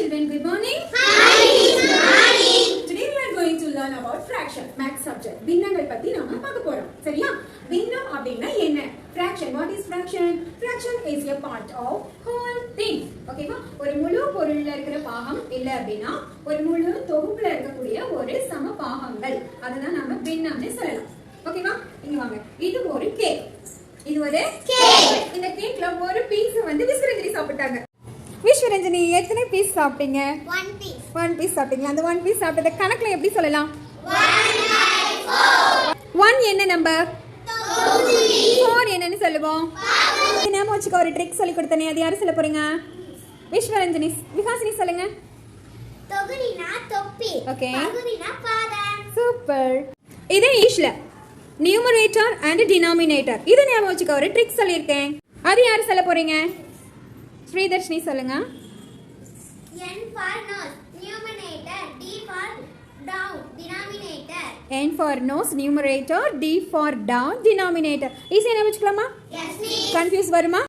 children, good morning. Hi, good morning. Today we are going to learn about fraction, math subject. பின்னங்கள் பத்தி நாம பார்க்க போறோம். சரியா? பின்னம் அப்படினா என்ன? Fraction, what is fraction? Fraction is a part of whole thing. ஓகேவா? ஒரு முழு பொருள்ல இருக்கிற பாகம் இல்ல அப்படினா ஒரு முழு தொகுப்புல இருக்கக்கூடிய ஒரு சம பாகங்கள். அததான் நாம பின்னம்னு சொல்லலாம். ஓகேவா? இங்க வாங்க. இது ஒரு கேக். இது ஒரு கேக். இந்த கேக்ல ஒரு பீஸ் வந்து விஸ்வரஞ்சனி சாப்பிட்டாங்க. விஸ்வரஞ்சனி எத்தனை பீஸ் சாப்பிட்டீங்க? 1 piece. 1 பீஸ் சாப்பிட்டீங்க. அந்த 1 பீஸ் சாப்பிட்டத கணக்குல எப்படி சொல்லலாம்? 1 என்ன நம்பர்? 4 என்னன்னு சொல்லுவோம்? நாம வச்சுக்க ஒரு ட்ரிக் சொல்லி கொடுத்தனே, அது யாரு சொல்ல போறீங்க? விஸ்வரஞ்சனி. விகாசினி சொல்லுங்க. தொகுதினா தொப்பி. ஓகே. பகுதினா பாதம். சூப்பர். இதே இங்கிலீஷ்ல நியூமரேட்டர் அண்ட் டினாமினேட்டர். இத நாம வச்சுக்க ஒரு ட்ரிக் சொல்லிருக்கேன். அது யாரு சொல்ல போறீங்க? ஸ்ரீதர்ஷினி சொல்லுங்க. N for nose, numerator. D for down, denominator. N for nose, numerator. D for down, denominator. ஈஸியா ஞாபகம் வச்சுக்கலாமா? Yes, miss. கன்ஃபியூஸ் வருமா?